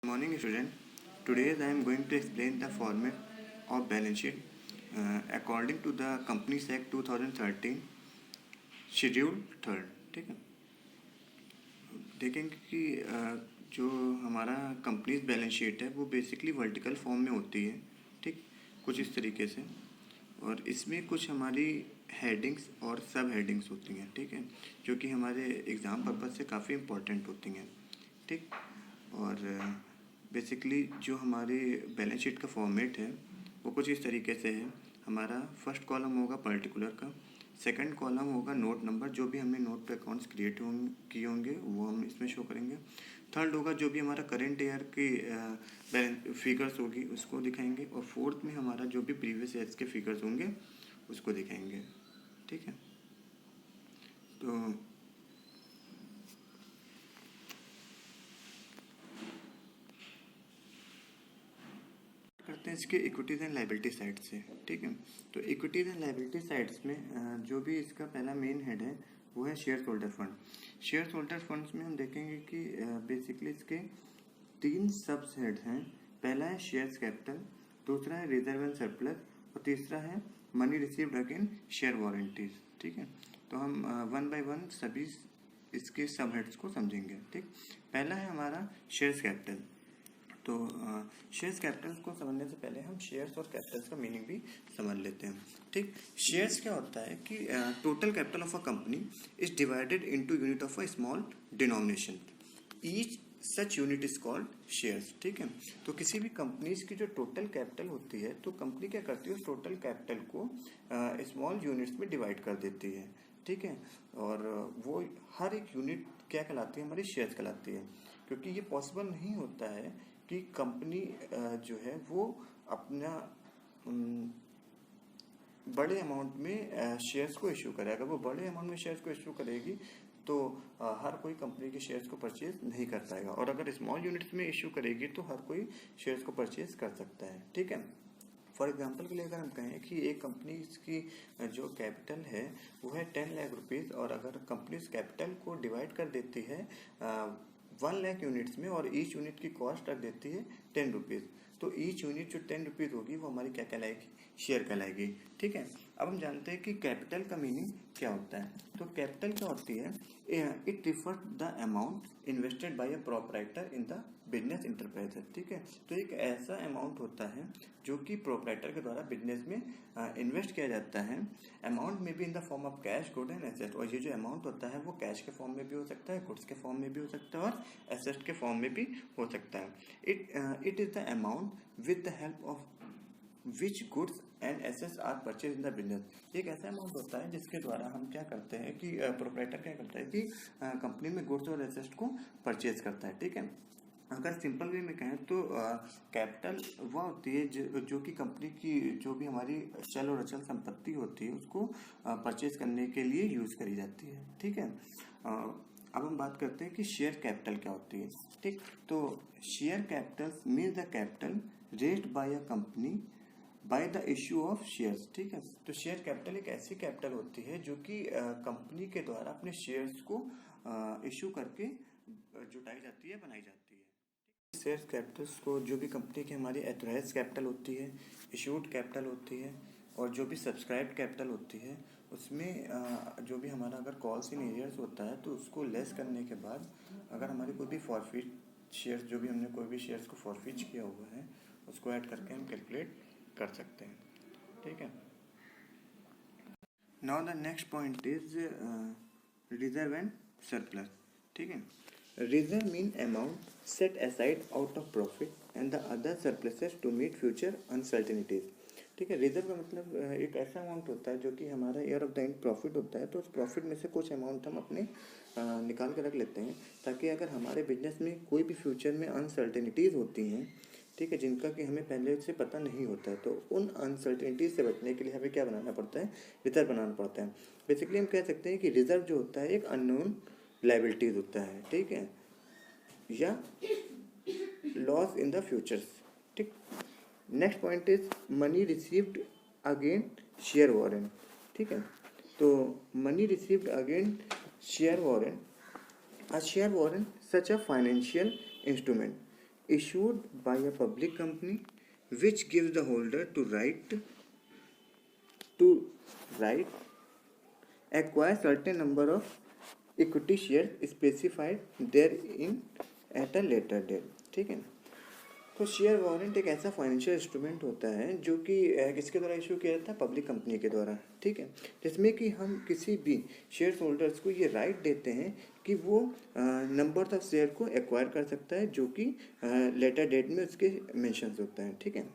Morning student. Today I am going to explain the format of balance sheet according to the Companies Act 2013 schedule third. ठीक है, देखेंगे कि जो हमारा companies balance sheet है वो बेसिकली वर्टिकल फॉर्म में होती है. ठीक, कुछ इस तरीके से, और इसमें कुछ हमारी हेडिंग्स और सब हेडिंग्स होती हैं. ठीक है, जो कि हमारे एग्ज़ाम पर्पज़ से काफ़ी इम्पोर्टेंट होती हैं. ठीक, और बेसिकली जो हमारे बैलेंस शीट का फॉर्मेट है वो कुछ इस तरीके से है. हमारा फर्स्ट कॉलम होगा पर्टिकुलर का, सेकंड कॉलम होगा नोट नंबर, जो भी हमने नोट पे अकाउंट्स क्रिएट किए होंगे वो हम इसमें शो करेंगे. थर्ड होगा जो भी हमारा करंट ईयर की बैलेंस फिगर्स होगी उसको दिखाएंगे. और फोर्थ में हमारा जो भी प्रीवियस ईयर्स के फिगर्स होंगे उसको दिखाएंगे. ठीक है, तो करते हैं इसके इक्विटीज़ एंड लाइबिलिटी साइड से. ठीक है, तो इक्विटीज़ एंड लाइबिलिटी साइड्स में जो भी इसका पहला मेन हेड है वो है share holder fund. Share holder funds में हम देखेंगे कि बेसिकली इसके तीन सब हेड हैं. पहला है शेयर्स कैपिटल, दूसरा है रिजर्व एंड सरप्लस, और तीसरा है money received again share warranties. ठीक है, तो हम वन बाय वन सभी इसके सब हेड्स को समझेंगे. ठीक, पहला है हमारा शेयर्स कैपिटल. तो शेयर्स कैपिटल को समझने से पहले हम शेयर्स और कैपिटल्स का मीनिंग भी समझ लेते हैं. ठीक, शेयर्स क्या होता है कि total capital of a company is divided into unit of a small denomination. Each such unit is called shares. ठीक है, तो किसी भी कंपनीज की जो टोटल कैपिटल होती है तो कंपनी क्या करती है, उस टोटल कैपिटल को स्मॉल यूनिट्स में डिवाइड कर देती है. ठीक है, और वो हर एक यूनिट क्या कहलाती है, हमारी शेयर्स कहलाती है. क्योंकि ये पॉसिबल नहीं होता है कि कंपनी जो है वो अपना बड़े अमाउंट में शेयर्स को इशू करे. अगर वो बड़े अमाउंट में शेयर्स को इशू करेगी तो हर कोई कंपनी के शेयर्स को परचेज नहीं कर पाएगा, और अगर स्मॉल यूनिट्स में इशू करेगी तो हर कोई शेयर्स को परचेज कर सकता है. ठीक है, फॉर एग्जाम्पल के लिए अगर हम कहें कि एक कंपनी की जो कैपिटल है वो है 10 लाख रुपीज़, और अगर कंपनी उस कैपिटल को डिवाइड कर देती है 1 लाख यूनिट्स में, और ईच यूनिट की कॉस्ट रख देती है 10 रुपीज़, तो ईच यूनिट जो 10 रुपीज़ होगी वो हमारी क्या कहलाएगी, शेयर कहलाएगी. ठीक है, अब हम जानते हैं कि कैपिटल का मीनिंग क्या होता है. तो कैपिटल क्या होती है, it refers the amount invested bye a proprietor in the business enterprise. ठीक है, तो एक ऐसा अमाउंट होता है जो कि प्रोप्राइटर के द्वारा बिजनेस में इन्वेस्ट किया जाता है. अमाउंट में भी in the form of cash, good and asset, और ये जो अमाउंट होता है वो कैश के फॉर्म में भी हो सकता है, गुड्स के फॉर्म में भी हो सकता है, और एसेट के फॉर्म में भी हो सकता है. It is the amount with the help of which goods and assets are purchase in the business. एक ऐसा अमाउंट होता है जिसके द्वारा हम क्या करते हैं कि प्रोप्राइटर क्या करता है कि कंपनी में गुड्स और एसेट्स को परचेज करता है. ठीक है, अगर सिंपल वे में कहें तो कैपिटल वह होती है जो कि कंपनी की जो भी हमारी चल और अचल संपत्ति होती है उसको परचेज करने के लिए यूज करी जाती है. ठीक है, अब हम बात करते हैं कि शेयर कैपिटल क्या होती है. ठीक, तो share capital means the capital raised bye a company by the issue of shares. ठीक है, तो शेयर कैपिटल एक ऐसी कैपिटल होती है जो कि कंपनी के द्वारा अपने शेयर्स को इश्यू करके जुटाई जाती है, बनाई जाती है. शेयर कैपिटल्स को जो भी कंपनी की हमारी एथोराइज कैपिटल होती है, इशूड कैपिटल होती है, और जो भी सब्सक्राइब कैपिटल होती है उसमें जो भी हमारा अगर कॉल्स इन एरियर्स होता है तो उसको लेस करने के बाद अगर हमारी कोई भी फॉरफिट शेयर्स, जो भी हमने कोई भी शेयर्स को फॉरफिट किया हुआ है उसको ऐड करके हम कैलकुलेट कर सकते हैं. ठीक है, now the next point is reserve and surplus. ठीक है, reserve mean amount set aside out of profit and the other surpluses to meet future uncertainties. ठीक है, रिजर्व का मतलब एक ऐसा अमाउंट होता है जो कि हमारा year of the end profit होता है, तो उस प्रॉफिट में से कुछ अमाउंट हम अपने निकाल के रख लेते हैं ताकि अगर हमारे बिजनेस में कोई भी फ्यूचर में अनसर्टेनिटीज़ होती हैं, ठीक है, जिनका कि हमें पहले से पता नहीं होता है, तो उन अनसर्टेनिटीज से बचने के लिए हमें क्या बनाना पड़ता है, रिजर्व बनाना पड़ता है. बेसिकली हम कह सकते हैं कि रिजर्व जो होता है एक अननोन लाइबिलिटीज होता है. ठीक है, या लॉस इन द फ्यूचर्स. ठीक, next point is money received again share warrant. ठीक है, तो money received again share warrant, a share warrant such a financial instrument. issued by a public company which gives the holder to acquire certain number of equity shares specified therein at a later date। ठीक है ना। तो share warrant एक ऐसा financial instrument होता है जो कि किसके द्वारा इशू किया जाता है, पब्लिक कंपनी के द्वारा। ठीक है, जिसमें कि हम किसी भी शेयर होल्डर्स को ये राइट देते हैं कि वो नंबर ऑफ शेयर को एक्वायर कर सकता है जो कि लेटर डेट में उसके मेंशंस होता है। ठीक है,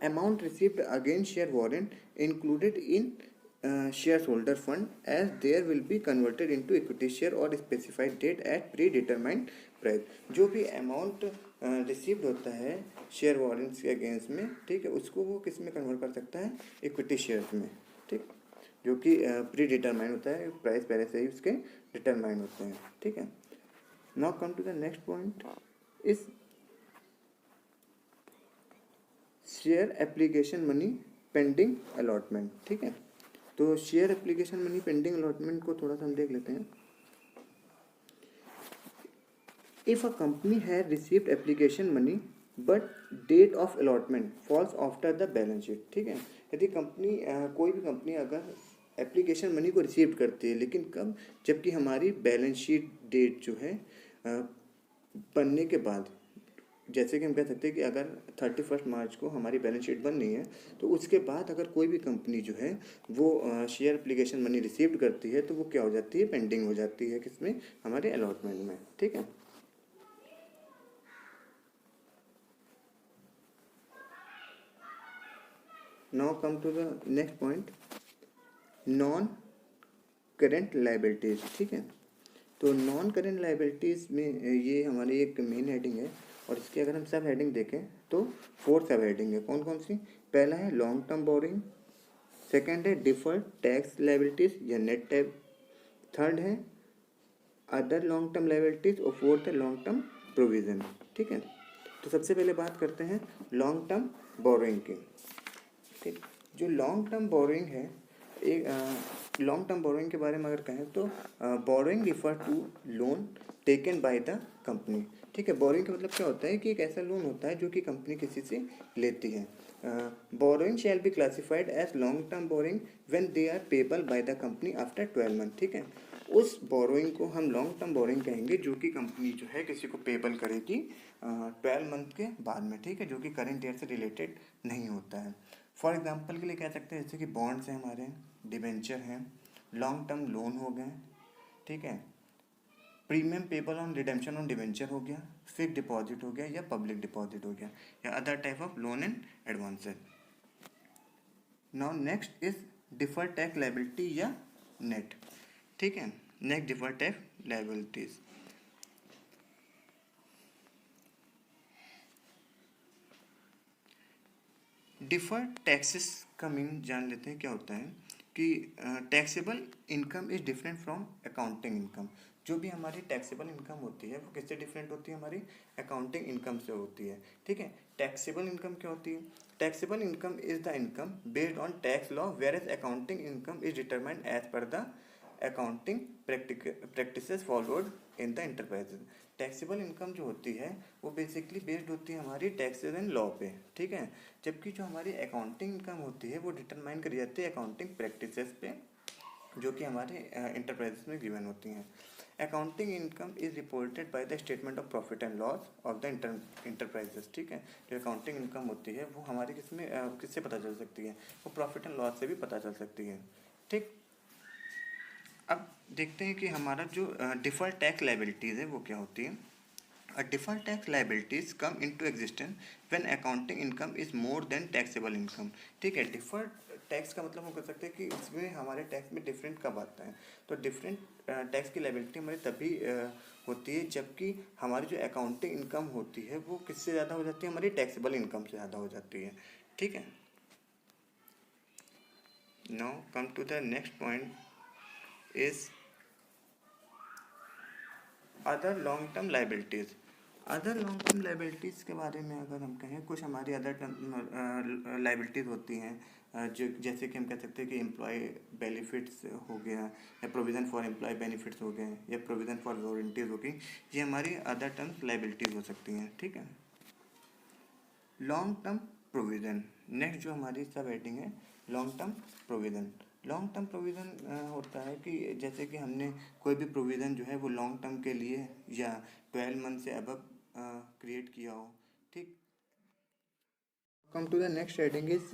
amount received against share warrant included in shareholder fund as there will be converted into equity share और specified date at predetermined price. जो भी अमाउंट रिसीव्ड होता है शेयर वारंट्स के अगेंस्ट में, ठीक है, उसको वो किस में कन्वर्ट कर सकता है, इक्विटी शेयर्स में। ठीक, जो कि प्री डिटरमाइंड होता है, प्राइस पहले से ही उसके डिटरमाइंड होते हैं। ठीक है, now come to the next point is share application money pending allotment. ठीक है, तो share application money pending allotment को थोड़ा सा हम देख लेते हैं। If a company has received application money but date of allotment falls after the balance sheet. ठीक है, यदि कंपनी कोई भी कंपनी अगर एप्लीकेशन मनी को रिसीव करती है लेकिन कब, जबकि हमारी बैलेंस शीट डेट जो है बनने के बाद, जैसे कि हम कह सकते हैं कि अगर 31 मार्च को हमारी बैलेंस शीट बन रही है तो उसके बाद अगर कोई भी कंपनी जो है वो शेयर एप्लीकेशन मनी रिसीव करती है तो वो क्या हो जाती है, पेंडिंग हो जाती है किसमें, हमारे अलॉटमेंट में। ठीक है, now come to the next point, non current liabilities. ठीक है, तो नॉन करेंट लाइबिलिटीज में ये हमारी एक मेन हेडिंग है और इसकी अगर हम सब हेडिंग देखें तो 4 सब हेडिंग है। कौन कौन सी, पहला है लॉन्ग टर्म बोरिंग, सेकंड है डिफर्ड टैक्स लाइबिलिटीज या नेट टैक्स, थर्ड है अदर लॉन्ग टर्म लाइबिलिटीज और फोर्थ है लॉन्ग टर्म प्रोविजन। ठीक है, तो सबसे पहले बात करते हैं लॉन्ग टर्म बोरिंग की। ठीक, जो लॉन्ग टर्म बोरिंग है, एक लॉन्ग टर्म बोरोइंग के बारे में अगर कहें तो borrowing refer to loan taken by the company. ठीक है, बोरोइंग का मतलब क्या होता है कि एक ऐसा लोन होता है जो कि कंपनी किसी से लेती है। Borrowing shall be classified as long term borrowing when they are payable by the company after 12 month. ठीक है, उस बोरोइंग को हम लॉन्ग टर्म बोरोइंग कहेंगे जो कि कंपनी जो है किसी को पेबल करेगी 12 मंथ के बाद में। ठीक है, जो कि करेंट ईयर से रिलेटेड नहीं होता है। फॉर एग्जांपल के लिए कह सकते हैं जैसे कि बॉन्ड्स हैं हमारे, डिबेंचर हैं, लॉन्ग टर्म लोन हो गए। ठीक है, premium payable on redemption on debenture हो गया, फिक्स डिपॉजिट हो गया या पब्लिक डिपॉजिट हो गया, या other type of loan and advances. Now next is deferred tax liability या नेट। ठीक है, next deferred tax liabilities. Deferred taxes का मीन जान लेते हैं क्या होता है कि taxable income is different from accounting income. जो भी हमारी टैक्सेबल इनकम होती है वो किससे डिफरेंट होती है, हमारी अकाउंटिंग इनकम से होती है। ठीक है, टैक्सेबल इनकम क्या होती है, taxable income is the income based on tax law whereas accounting income is determined as per the accounting practices followed in the enterprises. Taxable income जो होती है वो बेसिकली बेस्ड होती है हमारी टैक्सेस एंड लॉ पे। ठीक है, जबकि जो हमारी अकाउंटिंग इनकम होती है वो डिटरमाइन करी जाती है अकाउंटिंग प्रैक्टिसेस पे जो कि हमारे इंटरप्राइजेस में गिवन होती हैं। Accounting income is reported by the statement of profit and loss of the enterprises. ठीक है, जो अकाउंटिंग इनकम होती है वो हमारी किससे पता चल सकती है, वो प्रॉफिट एंड लॉस से भी पता चल सकती है। ठीक, अब देखते हैं कि हमारा जो डिफर्ड टैक्स लायबिलिटीज़ है वो क्या होती है। Deferred tax liabilities come into existence when accounting income is more than taxable income. ठीक है, डिफर्ड टैक्स का मतलब हम कर सकते हैं कि इसमें हमारे टैक्स में डिफरेंट कब आता है। तो डिफरेंट टैक्स की लायबिलिटी हमारी तभी होती है जबकि हमारी जो अकाउंटिंग इनकम होती है वो किससे ज़्यादा हो जाती है, हमारी टैक्सेबल इनकम से ज़्यादा हो जाती है। ठीक है, now come to the next point is other long term liabilities. Other long term liabilities के बारे में अगर हम कहें, कुछ हमारी अदर लाइबिलिटीज़ होती हैं, जो जैसे कि हम कह सकते हैं कि एम्प्लॉय बेनिफिट्स हो गया, या प्रोविज़न फॉर एम्प्लॉय बेनिफिट्स हो गए, या प्रोविज़न फॉर वारंटीज़ हो गई, ये हमारी अदर टर्म्स लाइबिलिटीज़ हो सकती हैं। ठीक है। लॉन्ग टर्म प्रोविज़न, नेक्स्ट जो हमारी सब हेडिंग है long term provision. Long term provision होता है कि जैसे कि हमने कोई भी प्रोविज़न जो है वो लॉन्ग टर्म के लिए या 12 मंथ से अबव क्रिएट किया हो। ठीक। Come to the next heading is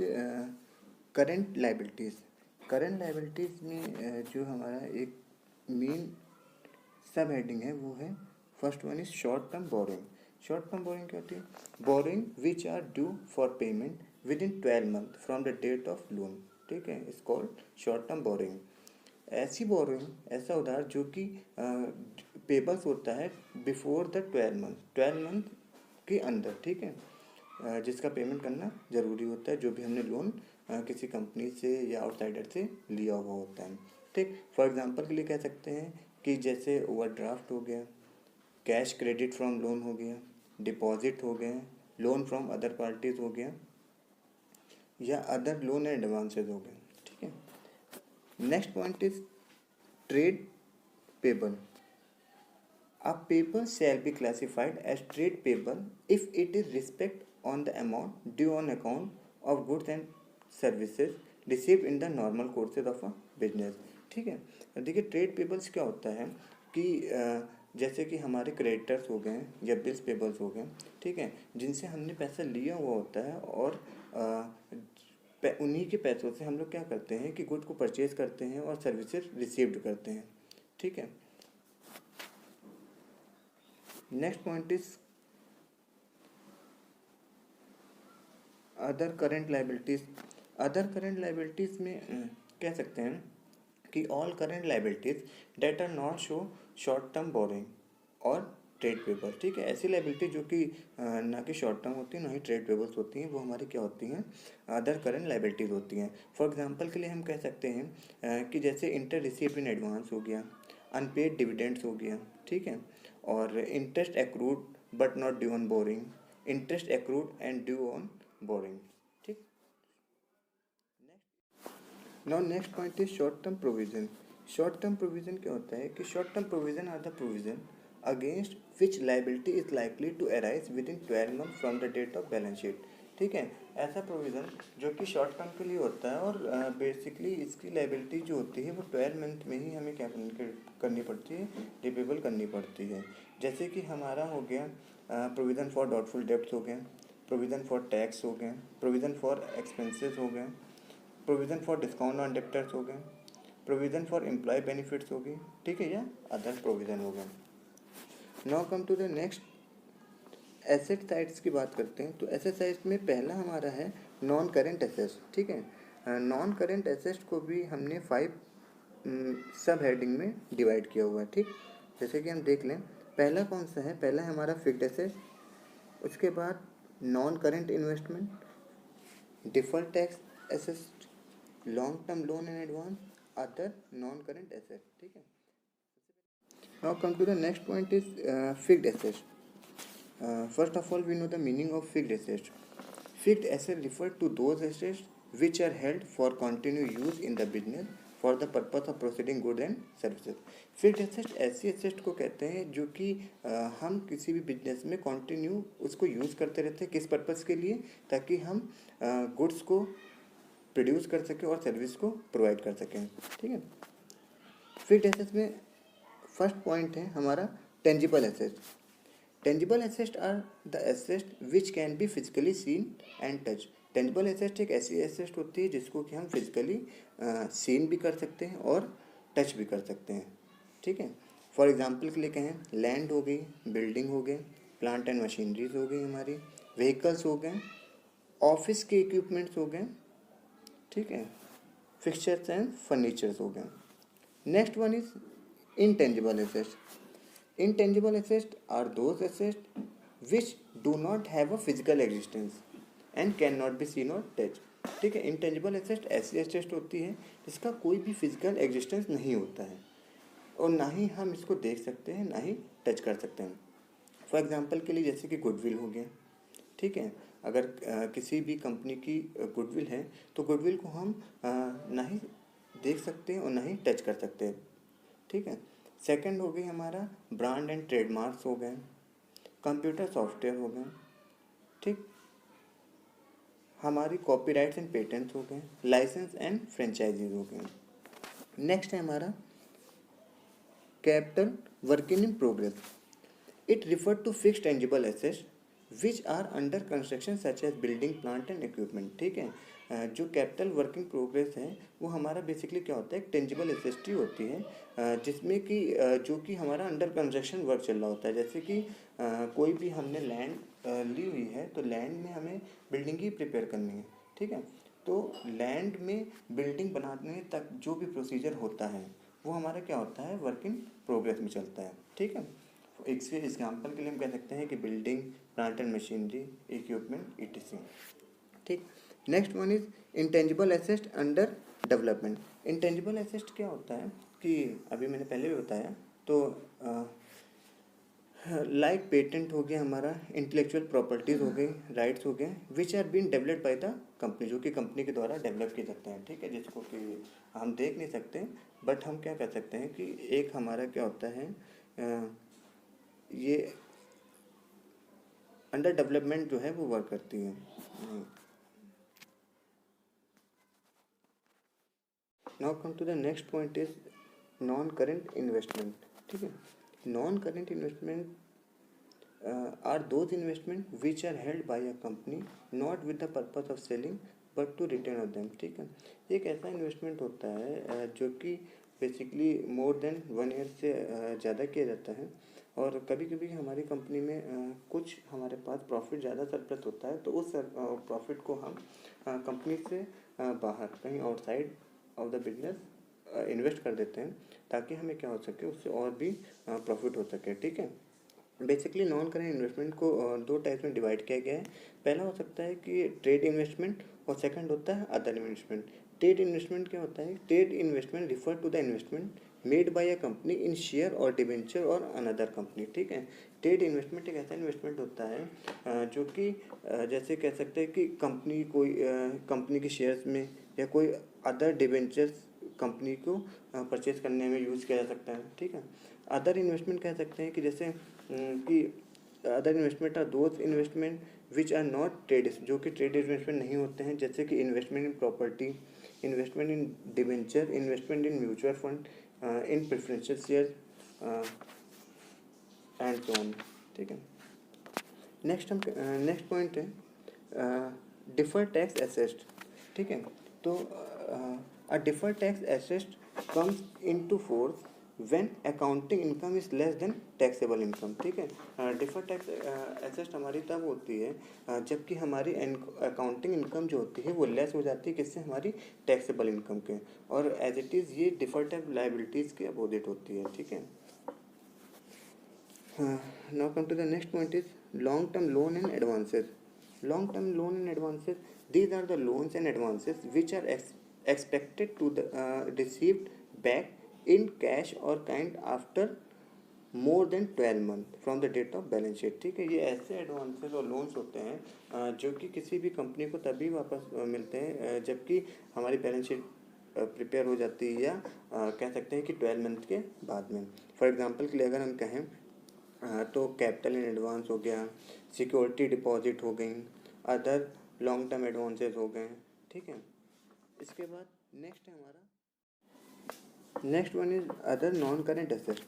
current liabilities. Current liabilities में जो हमारा एक मेन सब हेडिंग है वो है, first one is short term borrowing. Short term borrowing क्या होती है? Borrowing which are due for payment within 12 month from the date of loan. ठीक है, is called short term borrowing. ऐसी बोरिंग, ऐसा उधार जो कि पेबल्स होता है बिफोर द 12 मंथ के अंदर। ठीक है, जिसका पेमेंट करना ज़रूरी होता है, जो भी हमने लोन किसी कंपनी से या आउटसाइडर से लिया हुआ होता है। ठीक। फॉर एग्जांपल के लिए कह सकते हैं कि जैसे ओवरड्राफ्ट हो गया, कैश क्रेडिट फ्रॉम लोन हो गया, डिपॉजिट हो गए, लोन फ्रॉम अदर पार्टीज हो गया, या अदर लोन एंड एडवांसेज हो गए। ठीक है। Next point is trade payable. A payable shall be classified as trade payable if it is respect on the amount due on account of goods and services received in the normal courses of a business। ठीक है। देखिए trade payables क्या होता है कि जैसे कि हमारे क्रेडिटर्स हो गए या बिल्स पेबल्स हो गए, ठीक है, जिनसे हमने पैसा लिया हुआ होता है, और उन्हीं के पैसों से हम लोग क्या करते हैं कि गुड को परचेज करते हैं और सर्विसेज रिसीव्ड करते हैं। ठीक है। Next point is other current liabilities. Other current liabilities में कह सकते हैं कि all current liabilities that are not show short term borrowing और ट्रेड पेबल। ठीक है, ऐसी लाइबिलिटी जो कि ना कि शॉर्ट टर्म होती है ना ही ट्रेड पेबल्स होती हैं, वो हमारी क्या होती हैं? अदर करेंट लाइबिलिटीज़ होती हैं। फॉर एग्जांपल के लिए हम कह सकते हैं कि जैसे इंटर रिसीव्ड इन एडवांस हो गया, अनपेड डिविडेंड्स हो गया। ठीक है, और interest accrued but not due on borrowing, interest accrued and due on borrowing. ठीक। Now next point is short term provision. Short term provision क्या होता है कि short term provision are the provision against which liability is likely to arise within 12 month from the date of balance sheet. ठीक है, ऐसा provision जो कि short term के लिए होता है, और बेसिकली इसकी लाइबिलिटी जो होती है वो 12 मंथ में ही हमें क्या करनी पड़ती है? रिपेबल करनी पड़ती है। जैसे कि हमारा हो गया प्रोविज़न फॉर डाउटफुल डेब्ट्स हो गए, प्रोविज़न फॉर टैक्स हो गए, प्रोविज़न फॉर एक्सपेंसेस हो गए, provision for discount on debtors हो गए, प्रोविज़न फॉर एम्प्लॉय बेनिफिट्स हो गई। ठीक है, या अदर प्रोविज़न हो गए। Now come to the next asset sides की बात करते हैं। तो एसेट साइड्स में पहला हमारा है नॉन करेंट एसेट्स। ठीक है, नॉन करेंट एसेट्स को भी हमने 5 सब हेडिंग में डिवाइड किया हुआ है। ठीक, जैसे कि हम देख लें, पहला कौन सा है? पहला है हमारा फिक्स्ड एसेट, उसके बाद non current investment, deferred tax asset, long term loan and advance, other non current asset. ठीक है। Now come to the next point is fixed asset. First of all, we know the meaning of fixed assets. Fixed assets refer to those assets which are held for continued use in the business for the purpose of proceeding goods and services. Fixed assets ऐसी assets को कहते हैं जो कि हम किसी भी business में कंटिन्यू उसको यूज़ करते रहते हैं। किस पर्पस के लिए? ताकि हम गुड्स को प्रोड्यूस कर सकें और सर्विस को प्रोवाइड कर सकें। ठीक है। फिक्स्ड एसेट्स में फर्स्ट पॉइंट है हमारा tangible assets. Tangible assets are the assets which can be physically seen and touch. Tangible assets एक ऐसी एसेट होती है जिसको कि हम फिजिकली सीन भी कर सकते हैं और टच भी कर सकते हैं। ठीक है। फॉर एग्जांपल के लिए कहें, लैंड हो गई, बिल्डिंग हो गए, प्लांट एंड मशीनरीज हो गई, हमारी व्हीकल्स हो गए, ऑफिस के इक्विपमेंट्स हो गए। ठीक है, फिक्सचर्स एंड फर्नीचर्स हो गए। Next one is intangible assets. Intangible assets are those assets which do not have a physical existence and cannot be seen or touched. ठीक है, इंटेंजिबल एसेट ऐसी एसेट होती है जिसका कोई भी फिजिकल एग्जिस्टेंस नहीं होता है और ना ही हम इसको देख सकते हैं ना ही टच कर सकते हैं। फॉर एग्जांपल के लिए जैसे कि गुडविल हो गया, ठीक है। अगर किसी भी कंपनी की गुडविल है तो गुडविल को हम ना ही देख सकते हैं और ना ही टच कर सकते हैं, ठीक है। सेकंड हो गई हमारा ब्रांड एंड ट्रेडमार्क्स हो गए, कंप्यूटर सॉफ्टवेयर हो गए, ठीक। हमारी कॉपीराइट्स एंड पेटेंट्स हो गए, लाइसेंस एंड फ्रेंचाइजीज हो गए। नेक्स्ट है हमारा capital working in progress. It refer to fixed tangible assets which are under construction such as building plant and equipment, ठीक है। जो कैपिटल वर्किंग प्रोग्रेस है वो हमारा बेसिकली क्या होता है, एक टेंजिबल एसेट ही होती है जिसमें कि जो कि हमारा अंडर कंस्ट्रक्शन वर्क चल रहा होता है। जैसे कि कोई भी हमने लैंड ली हुई है तो लैंड में हमें बिल्डिंग ही प्रिपेयर करनी है, ठीक है। तो लैंड में बिल्डिंग बनाने तक जो भी प्रोसीजर होता है वो हमारा क्या होता है, वर्क इन प्रोग्रेस में चलता है, ठीक है। एक एग्जाम्पल के लिए हम कह सकते हैं कि building, plant and machinery, equipment, ETC, ठीक। Next one is intangible asset under development. Intangible asset क्या होता है कि अभी मैंने पहले भी बताया, तो लाइक पेटेंट हो गया हमारा, इंटेलेक्चुअल प्रॉपर्टीज़ हो गई, राइट्स हो गए, which are been developed by the company, जो कि कंपनी के द्वारा डेवलप किए जाते हैं, ठीक है। जिसको कि हम देख नहीं सकते, बट हम क्या कर सकते हैं कि एक हमारा क्या होता है, ये अंडर डेवलपमेंट जो है वो वर्क करती है। Now come to the next point is non current investment, ठीक है। Non current investment are those investment which are held by a company not with the purpose of selling but to return of them, ठीक है। एक ऐसा investment होता है जो कि बेसिकली मोर देन 1 ईयर से ज़्यादा किया जाता है, और कभी कभी हमारी कंपनी में कुछ हमारे पास प्रॉफिट ज़्यादा सरप्लस होता है, तो उस प्रॉफिट को हम कंपनी से बाहर कहीं outside of the business invest कर देते हैं, ताकि हमें क्या हो सके, उससे और भी प्रॉफिट हो सके, ठीक है। बेसिकली नॉन करेंट इन्वेस्टमेंट को दो टाइप्स में डिवाइड किया गया है। पहला हो सकता है कि ट्रेड इन्वेस्टमेंट, और सेकंड होता है अदर इन्वेस्टमेंट। ट्रेड इन्वेस्टमेंट क्या होता है, trade investment refer to the investment made by a company in share और डिबेंचर और अनदर कंपनी, ठीक है। ट्रेड इन्वेस्टमेंट एक ऐसा इन्वेस्टमेंट होता है जो कि जैसे कह सकते हैं कि कंपनी कोई कंपनी के शेयर्स में या कोई अदर डिबेंचर्स कंपनी को परचेज करने में यूज़ किया जा सकता है, ठीक है। अदर इन्वेस्टमेंट कह सकते हैं कि जैसे कि other investment are those investment which are not trade, जो कि ट्रेड इन्वेस्टमेंट नहीं होते हैं, जैसे कि investment in property, investment in debenture, investment in mutual fund, in preferential share and so on, ठीक है। नेक्स्ट पॉइंट है डिफर्ड टैक्स एसेट, ठीक है। तो a deferred tax asset comes into force when accounting income is less than taxable income, ठीक है। Deferred tax asset हमारी तब होती है जबकि हमारी अकाउंटिंग इनकम जो होती है वो लेस हो जाती है, किससे, हमारी टैक्सेबल इनकम के, और एज इट इज़ ये डिफर्ड टैक्स लायबिलिटीज़ के अपोजिट होती है, ठीक है। Now come to the next point is long term loan and advances. Long term loan and advances, these are the loans and advances which are expected to the received back in cash or kind after more than 12 month from the date of balance sheet, ठीक है। ये ऐसे advances और loans होते हैं जो कि किसी भी कंपनी को तभी वापस मिलते हैं जबकि हमारी बैलेंस शीट प्रिपेयर हो जाती है, या कह सकते हैं कि 12 मंथ के बाद में। फॉर एग्जांपल के लिए अगर हम कहें तो कैपिटल इन एडवांस हो गया, सिक्योरिटी डिपॉजिट हो गई, अदर लॉन्ग टर्म एडवांसेस हो गए, ठीक है। इसके बाद नेक्स्ट है हमारा, next one is other non current asset.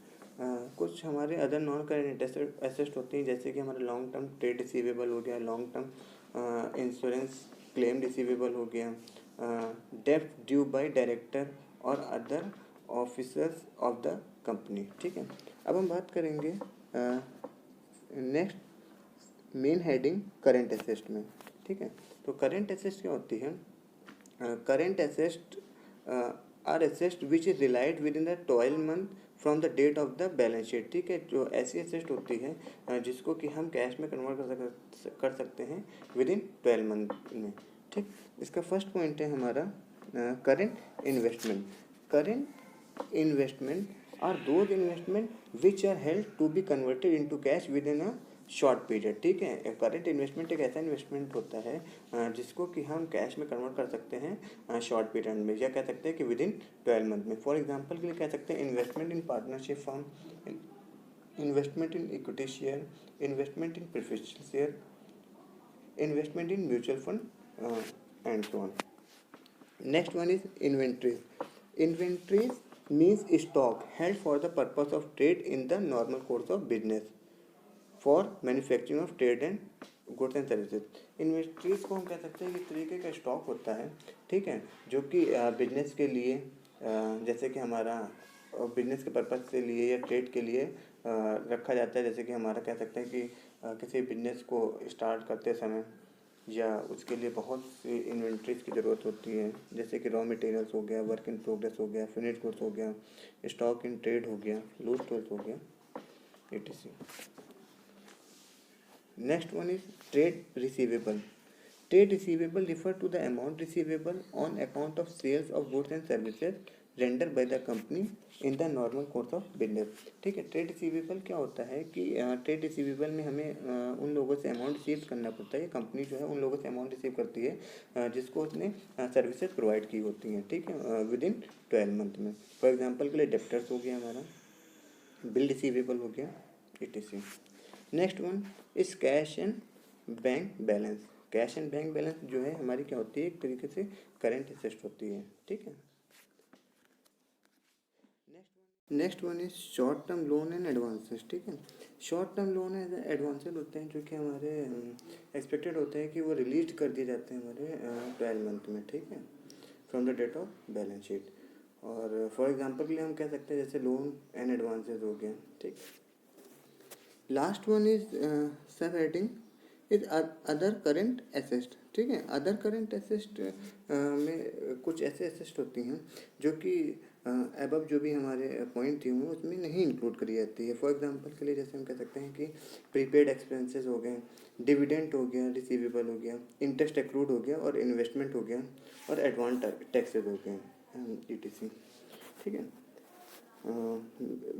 कुछ हमारे अदर नॉन करेंट एसेट होती हैं, जैसे कि हमारा लॉन्ग टर्म ट्रेड रिसीवेबल हो गया, long term insurance claim receivable हो गया, डेब्ट ड्यू बाय डायरेक्टर और other officers of the company, ठीक है। अब हम बात करेंगे next main heading current asset में, ठीक है। तो करेंट एसेट क्या होती है, current asset are asset which is realised within the 12 month from the date of the balance sheet, ठीक है। जो ऐसी एसेट होती है जिसको कि हम कैश में कन्वर्ट कर सकते हैं विद इन 12 मंथ में, ठीक। इसका फर्स्ट पॉइंट है हमारा current investment. Current investment are those investment which are held to be converted into cash within a short period, ठीक है। करंट इन्वेस्टमेंट एक ऐसा इन्वेस्टमेंट होता है जिसको कि हम कैश में कन्वर्ट कर सकते हैं शॉर्ट पीरियड में, या कह सकते हैं कि विद इन 12 मंथ में। फॉर एग्जांपल के लिए कह सकते हैं investment in partnership firm, investment in equity share, investment in preferential share, investment in mutual fund and so on. Next one is inventories. Inventories means stock held for the purpose of trade in the normal course of business for manufacturing of trade and goods and services. Inventories को हम कह सकते हैं कि तरीके का stock होता है, ठीक है, जो कि बिजनेस के लिए जैसे कि हमारा बिजनेस के पर्पज से लिए या ट्रेड के लिए रखा जाता है। जैसे कि हमारा कह सकते हैं कि किसी बिजनेस को स्टार्ट करते समय या उसके लिए बहुत सी इन्वेंट्रीज की ज़रूरत होती है, जैसे कि रॉ मटेरियल्स हो गया, वर्क इन प्रोग्रेस हो गया, फिनिश गुड्स हो गया, स्टॉक इन ट्रेड हो गया, लूज स्टॉक हो गया, etc. Next one is trade receivable. Trade receivable refer to the amount receivable on account of sales of goods and services rendered by the company in the normal course of business. ठीक है, trade receivable क्या होता है कि trade receivable में हमें उन लोगों से अमाउंट रिसीव करना पड़ता है। कंपनी जो है उन लोगों से अमाउंट रिसीव करती है जिसको उसने सर्विसेज प्रोवाइड की होती हैं, ठीक है, विद इन 12 मंथ में। फॉर एग्जांपल के लिए डेप्टर्स हो गया हमारा, बिल रिसीवेबल हो गया, etc. Next one is cash and bank balance. Cash and bank balance जो है हमारी क्या होती है, एक तरीके से करंट एसेट होती है, ठीक है। Next one is short term loan and advances, ठीक है। Short term loan and advances होते हैं जो कि हमारे एक्सपेक्टेड होते हैं कि वो रिलीज कर दिए जाते हैं हमारे 12 मंथ में, ठीक है, from the date of balance sheet. और फॉर एग्जांपल के लिए हम कह सकते हैं जैसे लोन एंड एडवांसेस हो गया, ठीक। लास्ट वन इज सब heading is other current asset, ठीक है। अदर करेंट एसेट में कुछ ऐसे एसेट होती हैं जो कि अबव जो भी हमारे पॉइंट थी वो उसमें नहीं इंक्लूड करी जाती है। फॉर एग्जांपल के लिए जैसे हम कह सकते हैं कि प्रीपेड एक्सपेंसेस हो गए, डिविडेंड हो गया, रिसीवेबल हो गया, इंटरेस्ट एक्रूड हो गया, और इन्वेस्टमेंट हो गया, और एडवांस टैक्सेस हो गए, etc. ठीक है।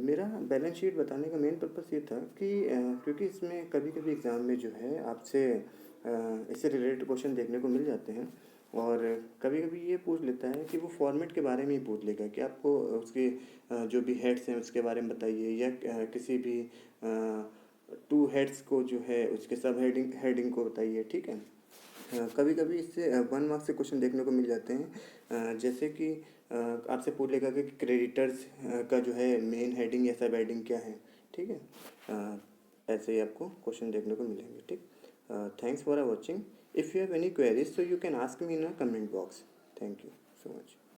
मेरा बैलेंस शीट बताने का मेन पर्पस ये था कि क्योंकि इसमें कभी कभी एग्ज़ाम में जो है आपसे इससे रिलेटेड क्वेश्चन देखने को मिल जाते हैं, और कभी कभी ये पूछ लेता है कि वो फॉर्मेट के बारे में ही पूछ लेगा कि आपको उसके जो भी हेड्स हैं उसके बारे में बताइए, या किसी भी 2 हेड्स को जो है उसके सब हेडिंग को बताइए, ठीक है। कभी कभी इससे 1 मार्क्स से क्वेश्चन देखने को मिल जाते हैं, जैसे कि आपसे पूछ लेगा कि क्रेडिटर्स का जो है मेन हेडिंग या सब हेडिंग क्या है, ठीक है। ऐसे ही आपको क्वेश्चन देखने को मिलेंगे, ठीक। Thanks for watching. If you have any queries so you can ask me in a comment box. Thank you so much.